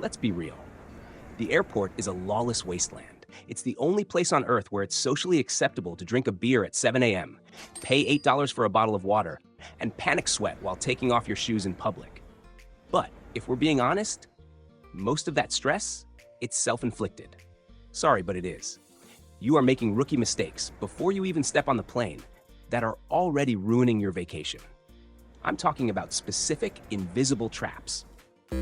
Let's be real. The airport is a lawless wasteland. It's the only place on Earth where it's socially acceptable to drink a beer at 7 a.m., pay $8 for a bottle of water, and panic sweat while taking off your shoes in public. But if we're being honest, most of that stress, it's self-inflicted. Sorry, but it is. You are making rookie mistakes before you even step on the plane that are already ruining your vacation. I'm talking about specific invisible traps.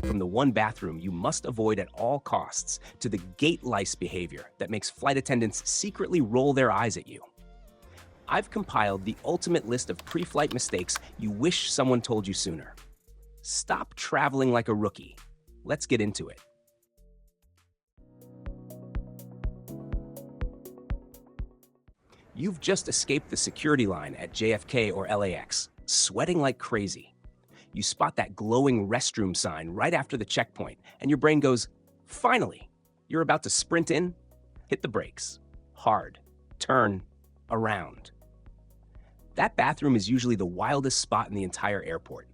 From the one bathroom you must avoid at all costs to the gate lice behavior that makes flight attendants secretly roll their eyes at you. I've compiled the ultimate list of pre-flight mistakes you wish someone told you sooner. Stop traveling like a rookie. Let's get into it. You've just escaped the security line at JFK or LAX, sweating like crazy. You spot that glowing restroom sign right after the checkpoint, and your brain goes, finally! You're about to sprint in, hit the brakes, hard, turn, around. That bathroom is usually the wildest spot in the entire airport.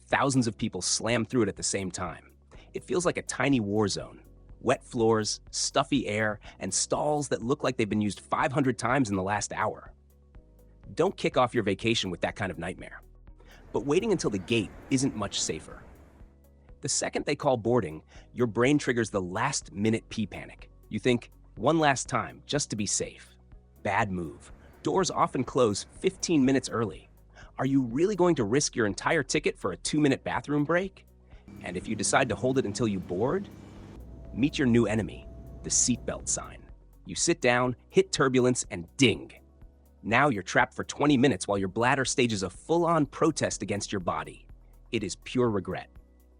Thousands of people slam through it at the same time. It feels like a tiny war zone. Wet floors, stuffy air, and stalls that look like they've been used 500 times in the last hour. Don't kick off your vacation with that kind of nightmare. But waiting until the gate isn't much safer. The second they call boarding, your brain triggers the last-minute pee panic. You think, one last time, just to be safe. Bad move. Doors often close 15 minutes early. Are you really going to risk your entire ticket for a 2-minute bathroom break? And if you decide to hold it until you board, meet your new enemy, the seatbelt sign. You sit down, hit turbulence, and ding. Now you're trapped for 20 minutes while your bladder stages a full-on protest against your body. It is pure regret.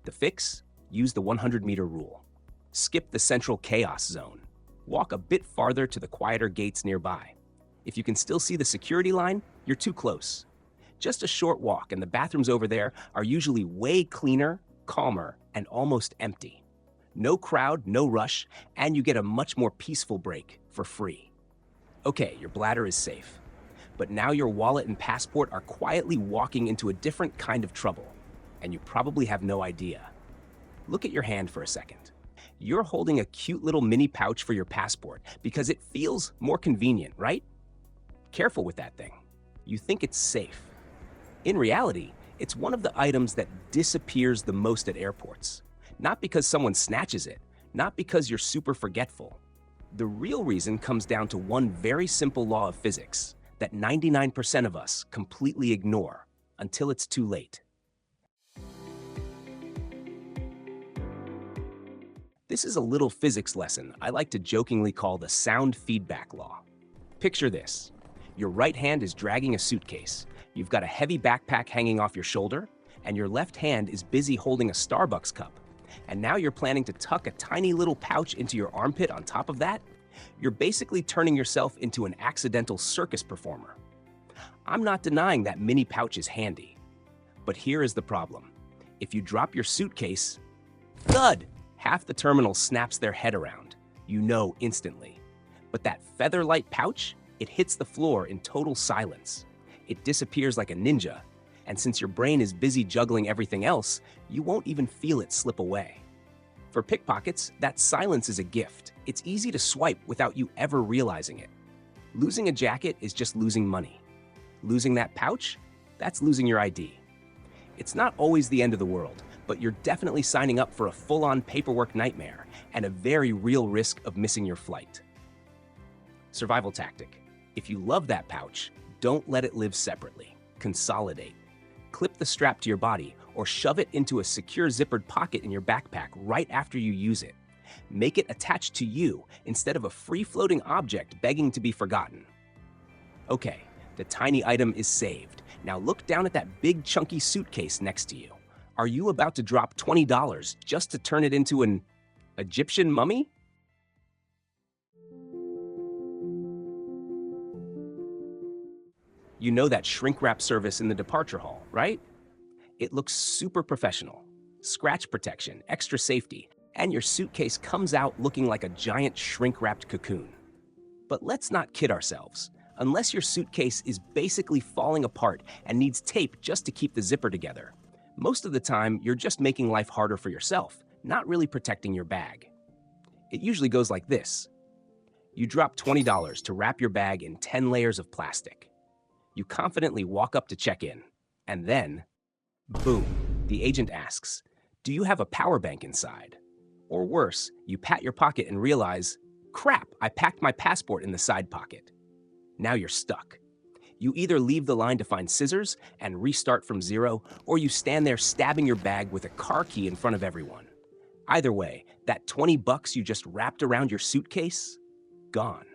The fix? Use the 100-meter rule. Skip the central chaos zone. Walk a bit farther to the quieter gates nearby. If you can still see the security line, you're too close. Just a short walk, and the bathrooms over there are usually way cleaner, calmer, and almost empty. No crowd, no rush, and you get a much more peaceful break for free. Okay, your bladder is safe. But now your wallet and passport are quietly walking into a different kind of trouble, and you probably have no idea. Look at your hand for a second. You're holding a cute little mini pouch for your passport because it feels more convenient, right? Careful with that thing. You think it's safe. In reality, it's one of the items that disappears the most at airports. Not because someone snatches it, not because you're super forgetful. The real reason comes down to one very simple law of physics that 99% of us completely ignore until it's too late. This is a little physics lesson I like to jokingly call the sound feedback law. Picture this. Your right hand is dragging a suitcase. You've got a heavy backpack hanging off your shoulder, and your left hand is busy holding a Starbucks cup. And now you're planning to tuck a tiny little pouch into your armpit on top of that? You're basically turning yourself into an accidental circus performer. I'm not denying that mini pouch is handy. But here is the problem. If you drop your suitcase, thud! Half the terminal snaps their head around. You know instantly. But that feather-light pouch, it hits the floor in total silence. It disappears like a ninja, and since your brain is busy juggling everything else, you won't even feel it slip away. For pickpockets, that silence is a gift. It's easy to swipe without you ever realizing it. Losing a jacket is just losing money. Losing that pouch? That's losing your ID. It's not always the end of the world, but you're definitely signing up for a full-on paperwork nightmare and a very real risk of missing your flight. Survival tactic. If you love that pouch, don't let it live separately. Consolidate. Clip the strap to your body or shove it into a secure zippered pocket in your backpack right after you use it. Make it attached to you instead of a free-floating object begging to be forgotten. Okay, the tiny item is saved. Now look down at that big chunky suitcase next to you. Are you about to drop $20 just to turn it into an Egyptian mummy? You know that shrink wrap service in the departure hall, right? It looks super professional. Scratch protection, extra safety, and your suitcase comes out looking like a giant shrink-wrapped cocoon. But let's not kid ourselves. Unless your suitcase is basically falling apart and needs tape just to keep the zipper together, most of the time you're just making life harder for yourself not really protecting your bag. It usually goes like this. You drop $20 to wrap your bag in 10 layers of plastic. You confidently walk up to check in, and then, boom, the agent asks, "Do you have a power bank inside?" Or worse, you pat your pocket and realize, "Crap, I packed my passport in the side pocket." Now you're stuck. You either leave the line to find scissors and restart from zero, or you stand there stabbing your bag with a car key in front of everyone. Either way, that $20 you just wrapped around your suitcase, gone.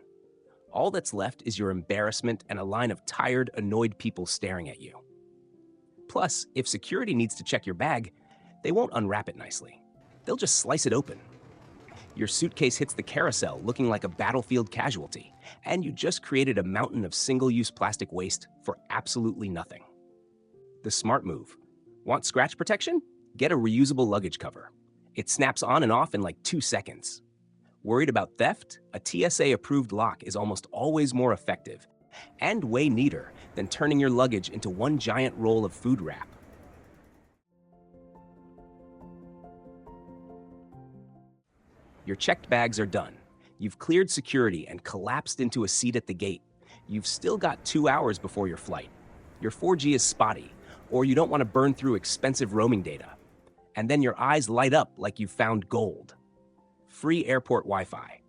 All that's left is your embarrassment and a line of tired, annoyed people staring at you. Plus, if security needs to check your bag, they won't unwrap it nicely. They'll just slice it open. Your suitcase hits the carousel looking like a battlefield casualty, and you just created a mountain of single-use plastic waste for absolutely nothing. The smart move. Want scratch protection? Get a reusable luggage cover. It snaps on and off in like 2 seconds. Worried about theft? A TSA-approved lock is almost always more effective and way neater than turning your luggage into one giant roll of food wrap. Your checked bags are done. You've cleared security and collapsed into a seat at the gate. You've still got 2 hours before your flight. Your 4G is spotty, or you don't want to burn through expensive roaming data. And then your eyes light up like you've found gold. Free airport Wi-Fi.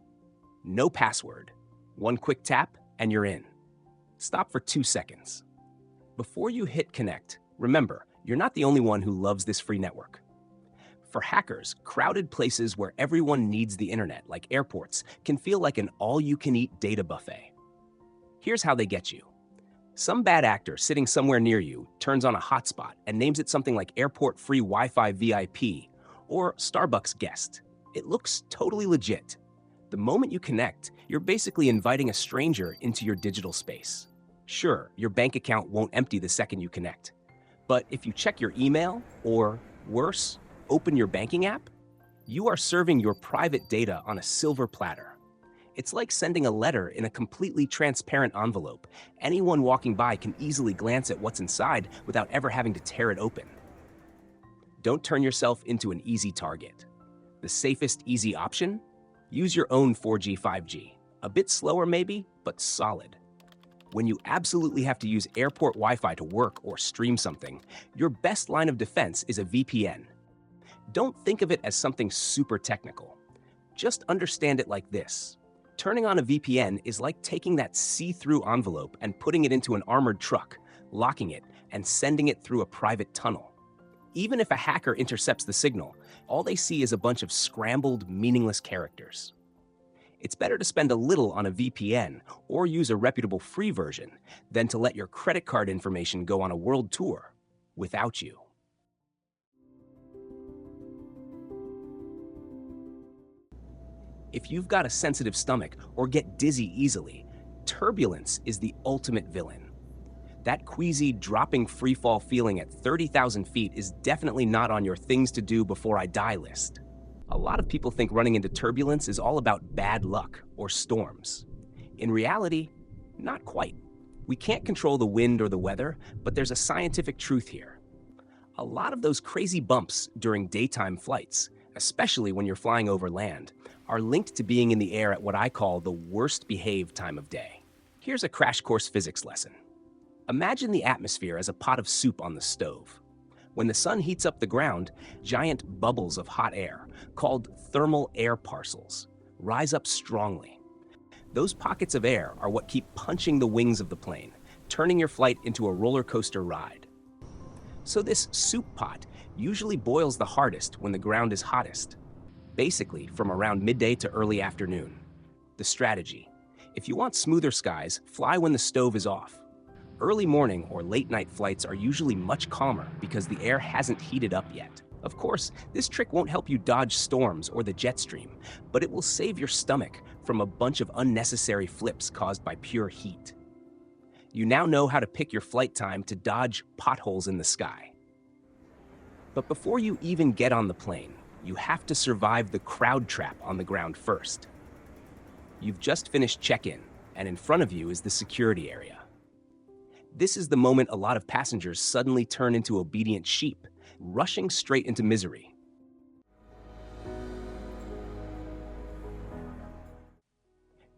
No password. One quick tap and you're in. Stop for 2 seconds. Before you hit connect, remember, you're not the only one who loves this free network. For hackers, crowded places where everyone needs the internet, like airports, can feel like an all-you-can-eat data buffet. Here's how they get you. Some bad actor sitting somewhere near you turns on a hotspot and names it something like Airport Free Wi-Fi VIP or Starbucks Guest. It looks totally legit. The moment you connect, you're basically inviting a stranger into your digital space. Sure, your bank account won't empty the second you connect. But if you check your email, or worse, open your banking app, you are serving your private data on a silver platter. It's like sending a letter in a completely transparent envelope. Anyone walking by can easily glance at what's inside without ever having to tear it open. Don't turn yourself into an easy target. The safest, easy option? Use your own 4G, 5G. A bit slower maybe, but solid. When you absolutely have to use airport Wi-Fi to work or stream something, your best line of defense is a VPN. Don't think of it as something super technical. Just understand it like this. Turning on a VPN is like taking that see-through envelope and putting it into an armored truck, locking it, and sending it through a private tunnel. Even if a hacker intercepts the signal, all they see is a bunch of scrambled, meaningless characters. It's better to spend a little on a VPN or use a reputable free version than to let your credit card information go on a world tour without you. If you've got a sensitive stomach or get dizzy easily, turbulence is the ultimate villain. That queasy, dropping freefall feeling at 30,000 feet is definitely not on your things to do before I die list. A lot of people think running into turbulence is all about bad luck or storms. In reality, not quite. We can't control the wind or the weather, but there's a scientific truth here. A lot of those crazy bumps during daytime flights, especially when you're flying over land, are linked to being in the air at what I call the worst behaved time of day. Here's a crash course physics lesson. Imagine the atmosphere as a pot of soup on the stove. When the sun heats up the ground, giant bubbles of hot air, called thermal air parcels, rise up strongly. Those pockets of air are what keep punching the wings of the plane, turning your flight into a roller coaster ride. So this soup pot usually boils the hardest when the ground is hottest, basically from around midday to early afternoon. The strategy: if you want smoother skies, fly when the stove is off. Early morning or late night flights are usually much calmer because the air hasn't heated up yet. Of course, this trick won't help you dodge storms or the jet stream, but it will save your stomach from a bunch of unnecessary flips caused by pure heat. You now know how to pick your flight time to dodge potholes in the sky. But before you even get on the plane, you have to survive the crowd trap on the ground first. You've just finished check-in, and in front of you is the security area. This is the moment a lot of passengers suddenly turn into obedient sheep, rushing straight into misery.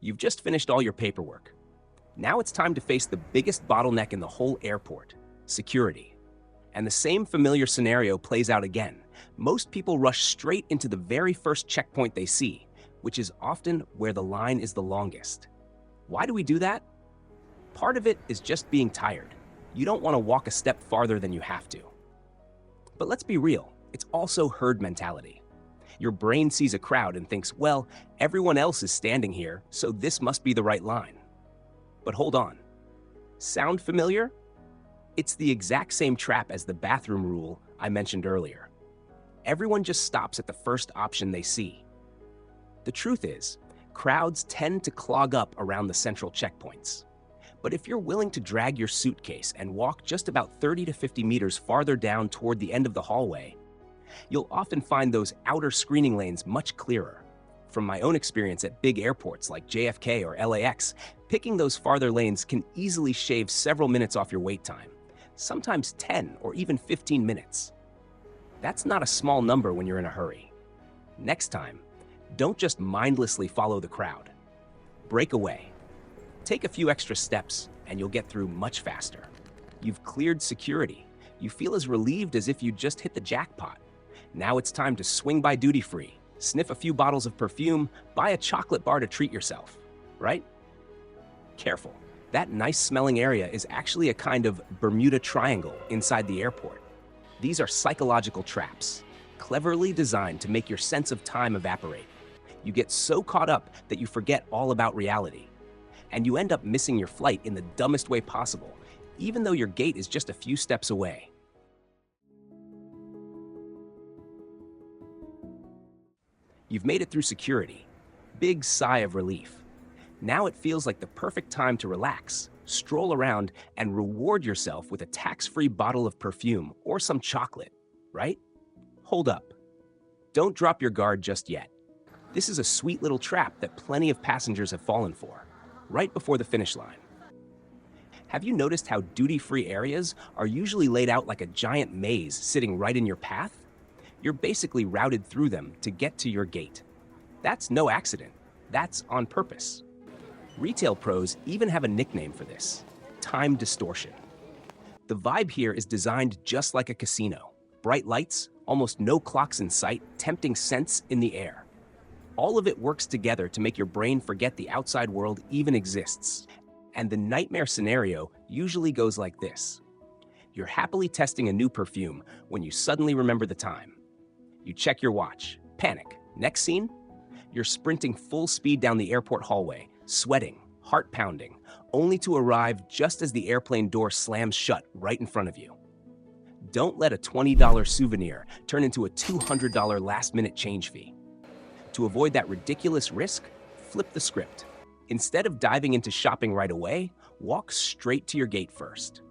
You've just finished all your paperwork. Now it's time to face the biggest bottleneck in the whole airport: security. And the same familiar scenario plays out again. Most people rush straight into the very first checkpoint they see, which is often where the line is the longest. Why do we do that? Part of it is just being tired. You don't want to walk a step farther than you have to. But let's be real, it's also herd mentality. Your brain sees a crowd and thinks, well, everyone else is standing here, so this must be the right line. But hold on. Sound familiar? It's the exact same trap as the bathroom rule I mentioned earlier. Everyone just stops at the first option they see. The truth is, crowds tend to clog up around the central checkpoints. But if you're willing to drag your suitcase and walk just about 30 to 50 meters farther down toward the end of the hallway, you'll often find those outer screening lanes much clearer. From my own experience at big airports like JFK or LAX, picking those farther lanes can easily shave several minutes off your wait time, sometimes 10 or even 15 minutes. That's not a small number when you're in a hurry. Next time, don't just mindlessly follow the crowd. Break away. Take a few extra steps and you'll get through much faster. You've cleared security. You feel as relieved as if you just hit the jackpot. Now it's time to swing by duty-free, sniff a few bottles of perfume, buy a chocolate bar to treat yourself, right? Careful. That nice-smelling area is actually a kind of Bermuda Triangle inside the airport. These are psychological traps, cleverly designed to make your sense of time evaporate. You get so caught up that you forget all about reality. And you end up missing your flight in the dumbest way possible, even though your gate is just a few steps away. You've made it through security. Big sigh of relief. Now it feels like the perfect time to relax, stroll around, and reward yourself with a tax-free bottle of perfume or some chocolate, right? Hold up. Don't drop your guard just yet. This is a sweet little trap that plenty of passengers have fallen for, right before the finish line. Have you noticed how duty-free areas are usually laid out like a giant maze sitting right in your path? You're basically routed through them to get to your gate. That's no accident. That's on purpose. Retail pros even have a nickname for this: time distortion. The vibe here is designed just like a casino. Bright lights, almost no clocks in sight, tempting scents in the air. All of it works together to make your brain forget the outside world even exists. And the nightmare scenario usually goes like this. You're happily testing a new perfume when you suddenly remember the time. You check your watch. Panic. Next scene? You're sprinting full speed down the airport hallway, sweating, heart pounding, only to arrive just as the airplane door slams shut right in front of you. Don't let a $20 souvenir turn into a $200 last-minute change fee. To avoid that ridiculous risk, flip the script. Instead of diving into shopping right away, walk straight to your gate first.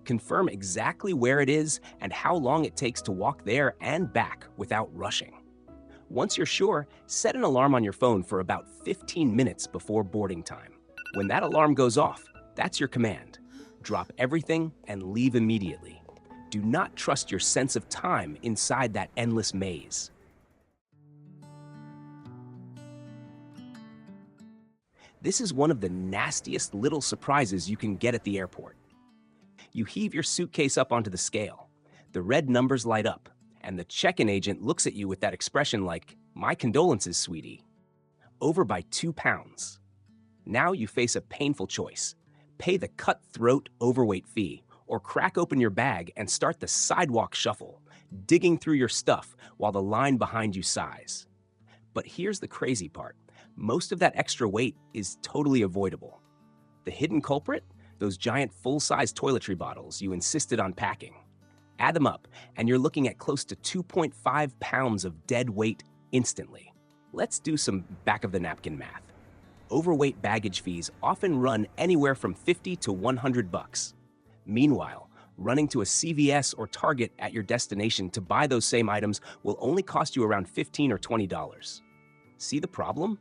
Confirm exactly where it is and how long it takes to walk there and back without rushing. Once you're sure, set an alarm on your phone for about 15 minutes before boarding time. When that alarm goes off, that's your command. Drop everything and leave immediately. Do not trust your sense of time inside that endless maze. This is one of the nastiest little surprises you can get at the airport. You heave your suitcase up onto the scale. The red numbers light up, and the check-in agent looks at you with that expression like, "My condolences, sweetie." Over by 2 pounds. Now you face a painful choice. Pay the cutthroat overweight fee, or crack open your bag and start the sidewalk shuffle, digging through your stuff while the line behind you sighs. But here's the crazy part. Most of that extra weight is totally avoidable. The hidden culprit? Those giant full-size toiletry bottles you insisted on packing. Add them up, and you're looking at close to 2.5 pounds of dead weight instantly. Let's do some back-of-the-napkin math. Overweight baggage fees often run anywhere from $50 to $100. Meanwhile, running to a CVS or Target at your destination to buy those same items will only cost you around $15 or $20. See the problem?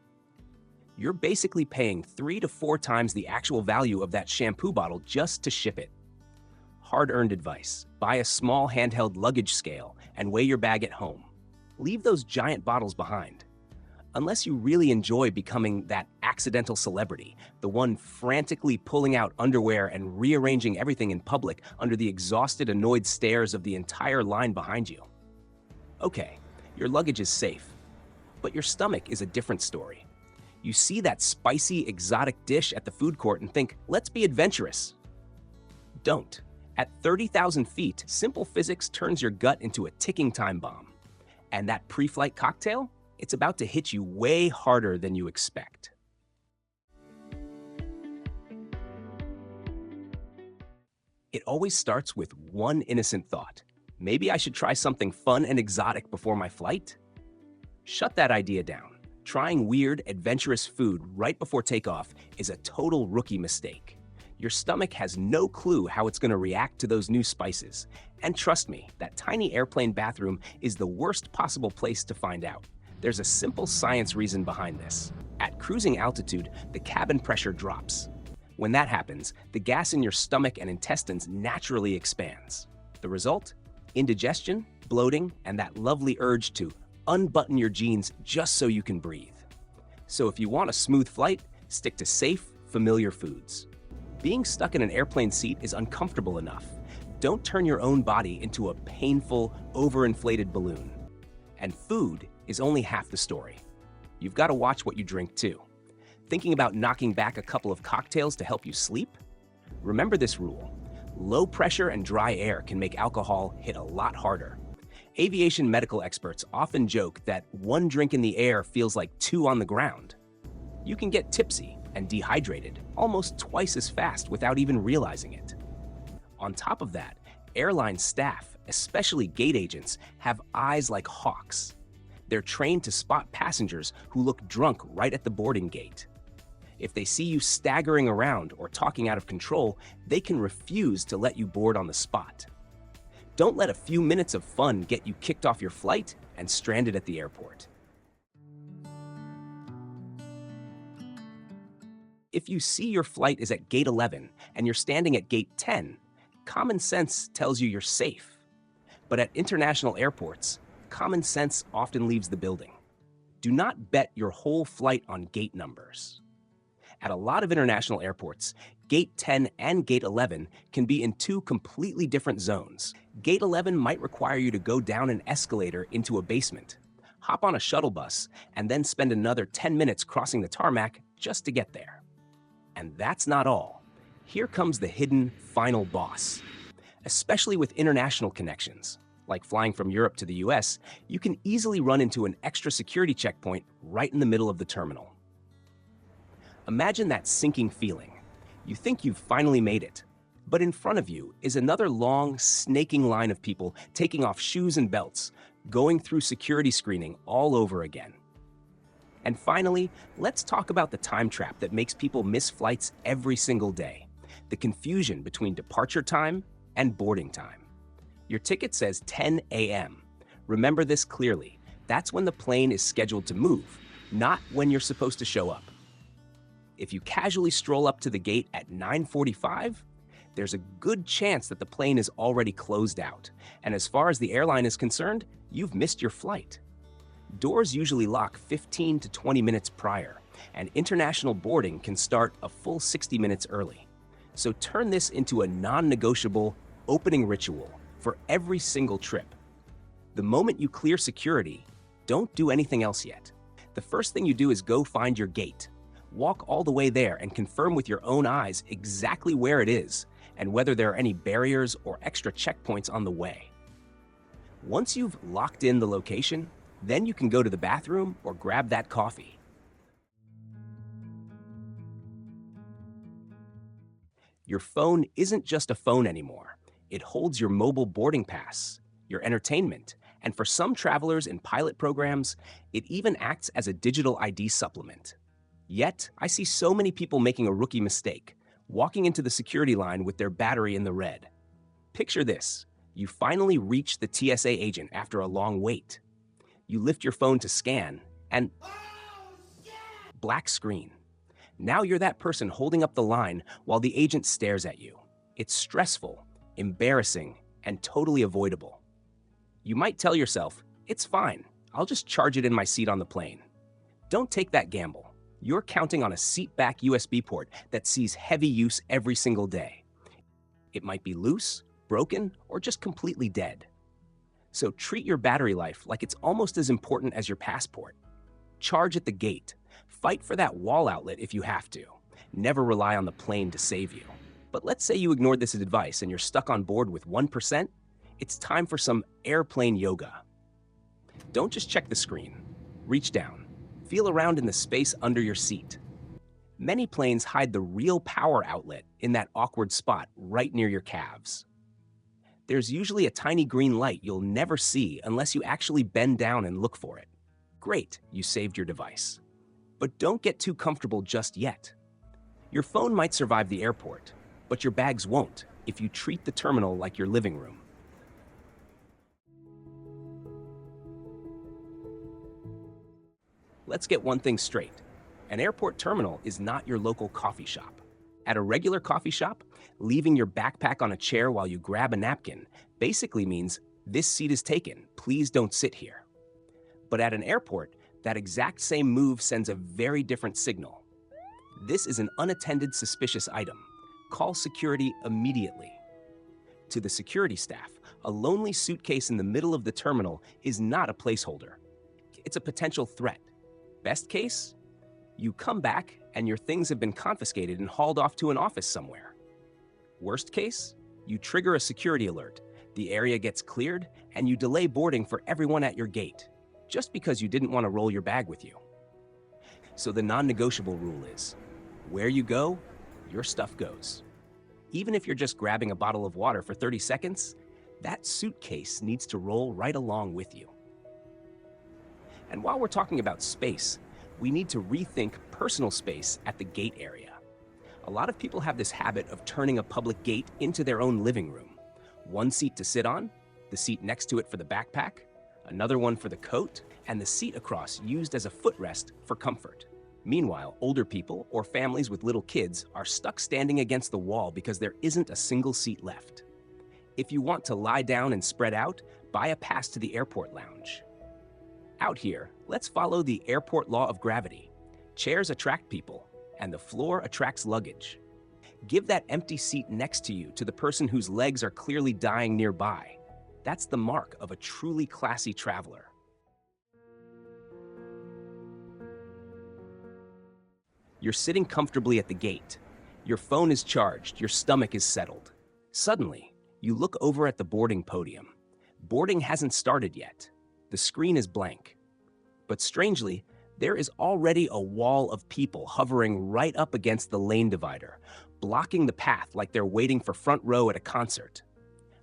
You're basically paying 3 to 4 times the actual value of that shampoo bottle just to ship it. Hard-earned advice: buy a small handheld luggage scale and weigh your bag at home. Leave those giant bottles behind. Unless you really enjoy becoming that accidental celebrity, the one frantically pulling out underwear and rearranging everything in public under the exhausted, annoyed stares of the entire line behind you. Okay, your luggage is safe, but your stomach is a different story. You see that spicy, exotic dish at the food court and think, let's be adventurous. Don't. At 30,000 feet, simple physics turns your gut into a ticking time bomb. And that pre-flight cocktail? It's about to hit you way harder than you expect. It always starts with one innocent thought. Maybe I should try something fun and exotic before my flight? Shut that idea down. Trying weird, adventurous food right before takeoff is a total rookie mistake. Your stomach has no clue how it's going to react to those new spices. And trust me, that tiny airplane bathroom is the worst possible place to find out. There's a simple science reason behind this. At cruising altitude, the cabin pressure drops. When that happens, the gas in your stomach and intestines naturally expands. The result? Indigestion, bloating, and that lovely urge to unbutton your jeans just so you can breathe. So if you want a smooth flight, stick to safe, familiar foods. Being stuck in an airplane seat is uncomfortable enough. Don't turn your own body into a painful, overinflated balloon. And food is only half the story. You've got to watch what you drink too. Thinking about knocking back a couple of cocktails to help you sleep? Remember this rule. Low pressure and dry air can make alcohol hit a lot harder. Aviation medical experts often joke that one drink in the air feels like two on the ground. You can get tipsy and dehydrated almost twice as fast without even realizing it. On top of that, airline staff, especially gate agents, have eyes like hawks. They're trained to spot passengers who look drunk right at the boarding gate. If they see you staggering around or talking out of control, they can refuse to let you board on the spot. Don't let a few minutes of fun get you kicked off your flight and stranded at the airport. If you see your flight is at gate 11 and you're standing at gate 10, common sense tells you you're safe. But at international airports, common sense often leaves the building. Do not bet your whole flight on gate numbers. At a lot of international airports, Gate 10 and Gate 11 can be in two completely different zones. Gate 11 might require you to go down an escalator into a basement, hop on a shuttle bus, and then spend another 10 minutes crossing the tarmac just to get there. And that's not all. Here comes the hidden final boss. Especially with international connections, like flying from Europe to the US, you can easily run into an extra security checkpoint right in the middle of the terminal. Imagine that sinking feeling. You think you've finally made it, but in front of you is another long, snaking line of people taking off shoes and belts, going through security screening all over again. And finally, let's talk about the time trap that makes people miss flights every single day. The confusion between departure time and boarding time. Your ticket says 10 a.m. Remember this clearly. That's when the plane is scheduled to move, not when you're supposed to show up. If you casually stroll up to the gate at 9:45, there's a good chance that the plane is already closed out. And as far as the airline is concerned, you've missed your flight. Doors usually lock 15 to 20 minutes prior, and international boarding can start a full 60 minutes early. So turn this into a non-negotiable opening ritual for every single trip. The moment you clear security, don't do anything else yet. The first thing you do is go find your gate. Walk all the way there and confirm with your own eyes exactly where it is and whether there are any barriers or extra checkpoints on the way. Once you've locked in the location, then you can go to the bathroom or grab that coffee. Your phone isn't just a phone anymore. It holds your mobile boarding pass, your entertainment, and for some travelers in pilot programs, it even acts as a digital ID supplement. Yet, I see so many people making a rookie mistake, walking into the security line with their battery in the red. Picture this. You finally reach the TSA agent after a long wait. You lift your phone to scan, and black screen. Now you're that person holding up the line while the agent stares at you. It's stressful, embarrassing, and totally avoidable. You might tell yourself, it's fine, I'll just charge it in my seat on the plane. Don't take that gamble. You're counting on a seat-back USB port that sees heavy use every single day. It might be loose, broken, or just completely dead. So treat your battery life like it's almost as important as your passport. Charge at the gate. Fight for that wall outlet if you have to. Never rely on the plane to save you. But let's say you ignored this advice and you're stuck on board with 1%. It's time for some airplane yoga. Don't just check the screen. Reach down. Feel around in the space under your seat. Many planes hide the real power outlet in that awkward spot right near your calves. There's usually a tiny green light you'll never see unless you actually bend down and look for it. Great, you saved your device. But don't get too comfortable just yet. Your phone might survive the airport, but your bags won't if you treat the terminal like your living room. Let's get one thing straight. An airport terminal is not your local coffee shop. At a regular coffee shop, leaving your backpack on a chair while you grab a napkin basically means, "This seat is taken, please don't sit here." But at an airport, that exact same move sends a very different signal. This is an unattended suspicious item. Call security immediately. To the security staff, a lonely suitcase in the middle of the terminal is not a placeholder. It's a potential threat. Best case, you come back and your things have been confiscated and hauled off to an office somewhere. Worst case, you trigger a security alert, the area gets cleared, and you delay boarding for everyone at your gate, just because you didn't want to roll your bag with you. So the non-negotiable rule is, where you go, your stuff goes. Even if you're just grabbing a bottle of water for 30 seconds, that suitcase needs to roll right along with you. And while we're talking about space, we need to rethink personal space at the gate area. A lot of people have this habit of turning a public gate into their own living room. One seat to sit on, the seat next to it for the backpack, another one for the coat, and the seat across used as a footrest for comfort. Meanwhile, older people or families with little kids are stuck standing against the wall because there isn't a single seat left. If you want to lie down and spread out, buy a pass to the airport lounge. Out here, let's follow the airport law of gravity. Chairs attract people, and the floor attracts luggage. Give that empty seat next to you to the person whose legs are clearly dying nearby. That's the mark of a truly classy traveler. You're sitting comfortably at the gate. Your phone is charged, your stomach is settled. Suddenly, you look over at the boarding podium. Boarding hasn't started yet. The screen is blank. But strangely, there is already a wall of people hovering right up against the lane divider, blocking the path like they're waiting for front row at a concert.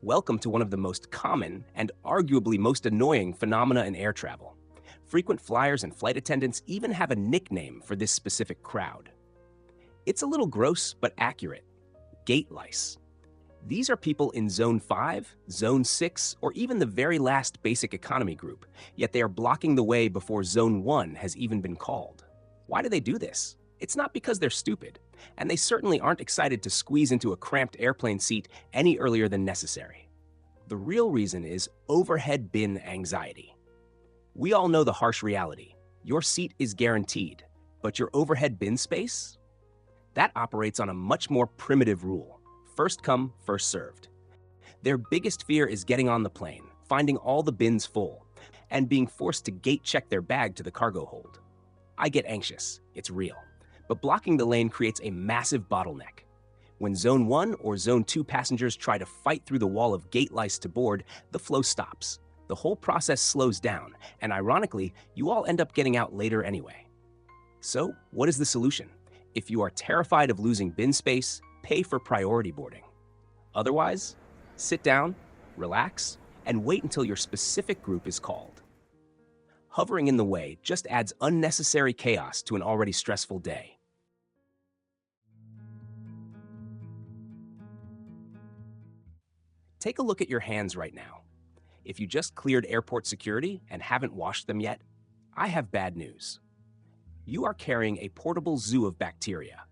Welcome to one of the most common and arguably most annoying phenomena in air travel. Frequent flyers and flight attendants even have a nickname for this specific crowd. It's a little gross but accurate. Gate lice. These are people in Zone 5, Zone 6, or even the very last basic economy group, yet they are blocking the way before Zone 1 has even been called. Why do they do this? It's not because they're stupid, and they certainly aren't excited to squeeze into a cramped airplane seat any earlier than necessary. The real reason is overhead bin anxiety. We all know the harsh reality. Your seat is guaranteed, but your overhead bin space? That operates on a much more primitive rule. First come, first served. Their biggest fear is getting on the plane, finding all the bins full, and being forced to gate check their bag to the cargo hold. I get anxious, it's real, but blocking the lane creates a massive bottleneck. When Zone 1 or Zone 2 passengers try to fight through the wall of gate lice to board, the flow stops. The whole process slows down, and ironically, you all end up getting out later anyway. So, what is the solution? If you are terrified of losing bin space, pay for priority boarding. Otherwise, sit down, relax, and wait until your specific group is called. Hovering in the way just adds unnecessary chaos to an already stressful day. Take a look at your hands right now. If you just cleared airport security and haven't washed them yet, I have bad news. You are carrying a portable zoo of bacteria.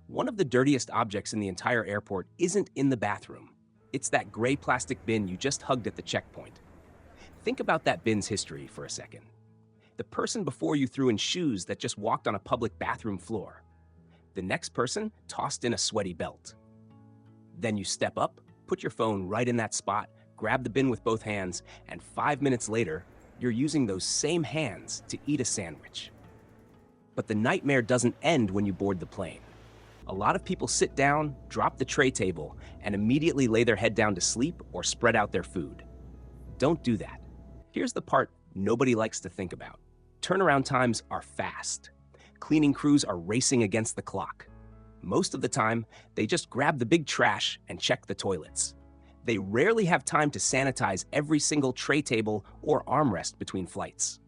One of the dirtiest objects in the entire airport isn't in the bathroom. It's that gray plastic bin you just hugged at the checkpoint. Think about that bin's history for a second. The person before you threw in shoes that just walked on a public bathroom floor. The next person tossed in a sweaty belt. Then you step up, put your phone right in that spot, grab the bin with both hands, and 5 minutes later, you're using those same hands to eat a sandwich. But the nightmare doesn't end when you board the plane. A lot of people sit down, drop the tray table, and immediately lay their head down to sleep or spread out their food. Don't do that. Here's the part nobody likes to think about. Turnaround times are fast. Cleaning crews are racing against the clock. Most of the time, they just grab the big trash and check the toilets. They rarely have time to sanitize every single tray table or armrest between flights.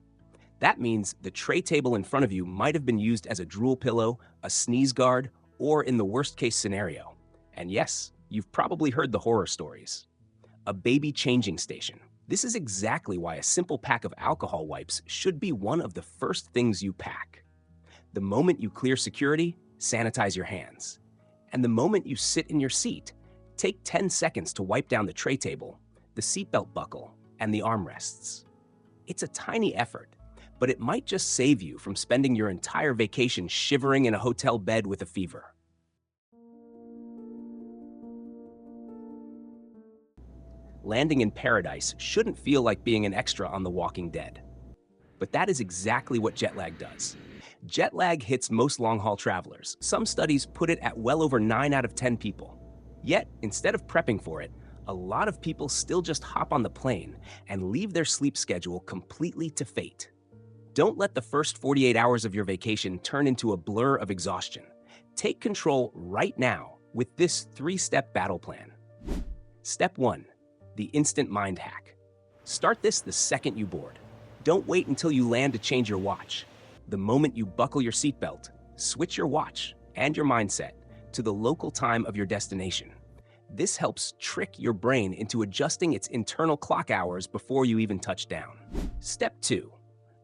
That means the tray table in front of you might have been used as a drool pillow, a sneeze guard, or in the worst case scenario. And yes, you've probably heard the horror stories. A baby changing station. This is exactly why a simple pack of alcohol wipes should be one of the first things you pack. The moment you clear security, sanitize your hands. And the moment you sit in your seat, take 10 seconds to wipe down the tray table, the seatbelt buckle, and the armrests. It's a tiny effort, but it might just save you from spending your entire vacation shivering in a hotel bed with a fever. Landing in paradise shouldn't feel like being an extra on The Walking Dead. But that is exactly what jet lag does. Jet lag hits most long-haul travelers. Some studies put it at well over 9 out of 10 people. Yet, instead of prepping for it, a lot of people still just hop on the plane and leave their sleep schedule completely to fate. Don't let the first 48 hours of your vacation turn into a blur of exhaustion. Take control right now with this 3-step battle plan. Step 1. The instant mind hack. Start this the second you board. Don't wait until you land to change your watch. The moment you buckle your seatbelt, switch your watch and your mindset to the local time of your destination. This helps trick your brain into adjusting its internal clock hours before you even touch down. Step 2.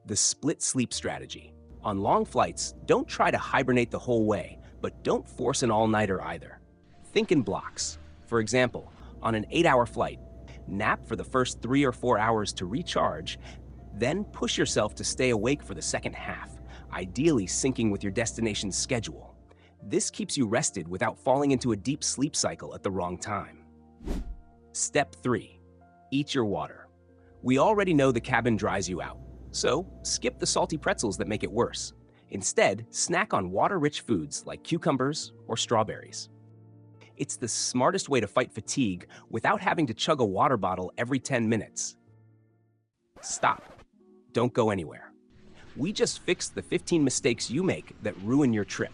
The split sleep strategy. On long flights, don't try to hibernate the whole way, but don't force an all-nighter either. Think in blocks. For example, on an 8-hour flight, nap for the first 3 or 4 hours to recharge, then push yourself to stay awake for the second half, ideally syncing with your destination's schedule. This keeps you rested without falling into a deep sleep cycle at the wrong time. Step 3. Eat your water. We already know the cabin dries you out, so skip the salty pretzels that make it worse. Instead, snack on water-rich foods like cucumbers or strawberries. It's the smartest way to fight fatigue without having to chug a water bottle every 10 minutes. Stop. Don't go anywhere. We just fixed the 15 mistakes you make that ruin your trip.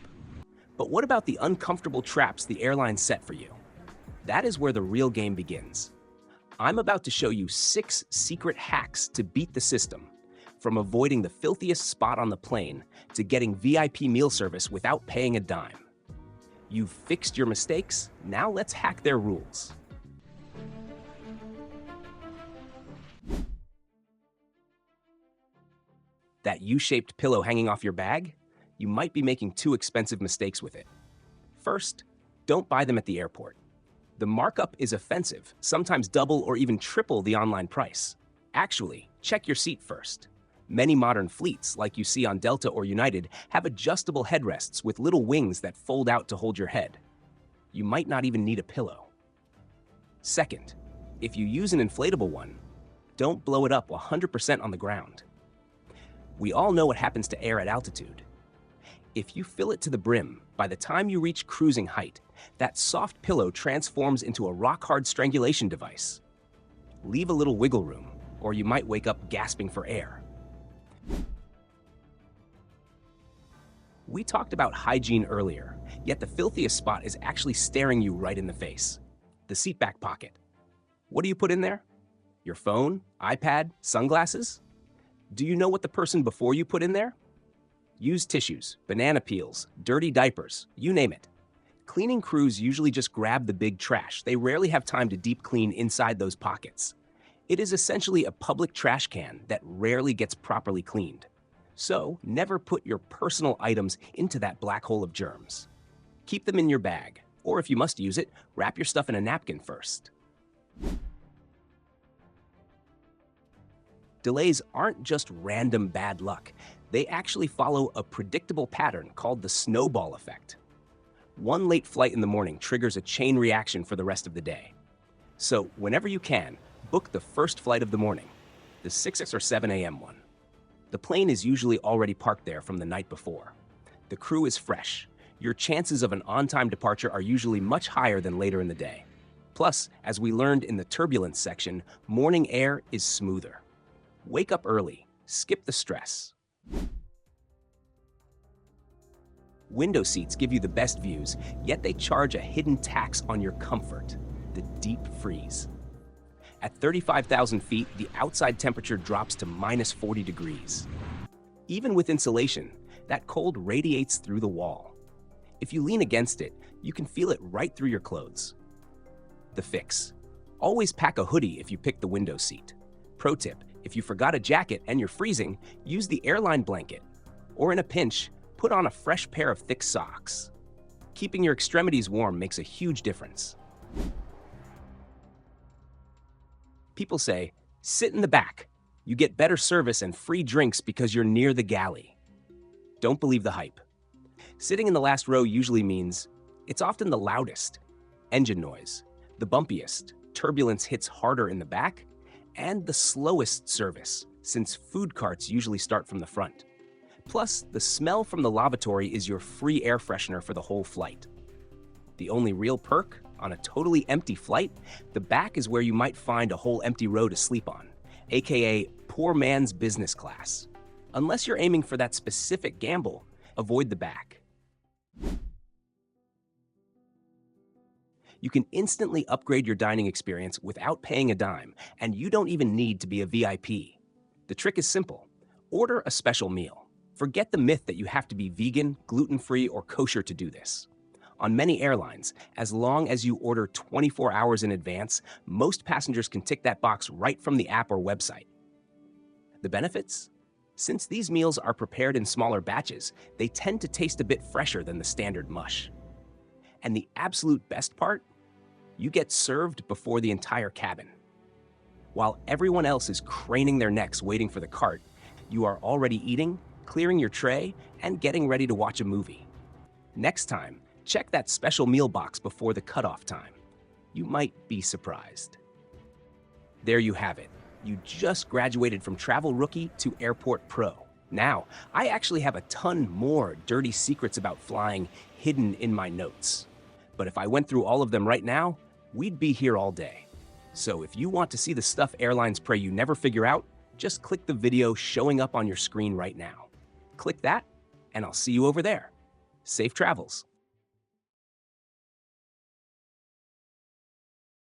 But what about the uncomfortable traps the airline set for you? That is where the real game begins. I'm about to show you 6 secret hacks to beat the system, from avoiding the filthiest spot on the plane to getting VIP meal service without paying a dime. You've fixed your mistakes, now let's hack their rules. That U-shaped pillow hanging off your bag? You might be making 2 expensive mistakes with it. First, don't buy them at the airport. The markup is offensive, sometimes double or even triple the online price. Actually, check your seat first. Many modern fleets, like you see on Delta or United, have adjustable headrests with little wings that fold out to hold your head. You might not even need a pillow. Second, if you use an inflatable one, don't blow it up 100% on the ground. We all know what happens to air at altitude. If you fill it to the brim, by the time you reach cruising height, that soft pillow transforms into a rock-hard strangulation device. Leave a little wiggle room, or you might wake up gasping for air. We talked about hygiene earlier, yet the filthiest spot is actually staring you right in the face. The seatback pocket. What do you put in there? Your phone, iPad, sunglasses? Do you know what the person before you put in there? Used tissues, banana peels, dirty diapers, you name it. Cleaning crews usually just grab the big trash. They rarely have time to deep clean inside those pockets. It is essentially a public trash can that rarely gets properly cleaned. So, never put your personal items into that black hole of germs. Keep them in your bag, or if you must use it, wrap your stuff in a napkin first. Delays aren't just random bad luck. They actually follow a predictable pattern called the snowball effect. One late flight in the morning triggers a chain reaction for the rest of the day. So whenever you can, book the first flight of the morning, the 6 or 7 a.m. one. The plane is usually already parked there from the night before. The crew is fresh. Your chances of an on-time departure are usually much higher than later in the day. Plus, as we learned in the turbulence section, morning air is smoother. Wake up early. Skip the stress. Window seats give you the best views, yet they charge a hidden tax on your comfort, the deep freeze. At 35,000 feet, the outside temperature drops to minus 40 degrees. Even with insulation, that cold radiates through the wall. If you lean against it, you can feel it right through your clothes. The fix: always pack a hoodie if you pick the window seat. Pro tip: if you forgot a jacket and you're freezing, use the airline blanket. Or in a pinch, put on a fresh pair of thick socks. Keeping your extremities warm makes a huge difference. People say, sit in the back. You get better service and free drinks because you're near the galley. Don't believe the hype. Sitting in the last row usually means it's often the loudest. Engine noise, the bumpiest, turbulence hits harder in the back, and the slowest service, since food carts usually start from the front. Plus, the smell from the lavatory is your free air freshener for the whole flight. The only real perk? On a totally empty flight, the back is where you might find a whole empty row to sleep on, aka poor man's business class. Unless you're aiming for that specific gamble, avoid the back. You can instantly upgrade your dining experience without paying a dime, and you don't even need to be a VIP. The trick is simple. Order a special meal. Forget the myth that you have to be vegan, gluten-free, or kosher to do this. On many airlines, as long as you order 24 hours in advance, most passengers can tick that box right from the app or website. The benefits? Since these meals are prepared in smaller batches, they tend to taste a bit fresher than the standard mush. And the absolute best part? You get served before the entire cabin. While everyone else is craning their necks waiting for the cart, you are already eating, clearing your tray, and getting ready to watch a movie. Next time, check that special meal box before the cutoff time. You might be surprised. There you have it. You just graduated from travel rookie to airport pro. Now, I actually have a ton more dirty secrets about flying hidden in my notes. But if I went through all of them right now, we'd be here all day. So if you want to see the stuff airlines pray you never figure out, just click the video showing up on your screen right now. Click that, and I'll see you over there. Safe travels.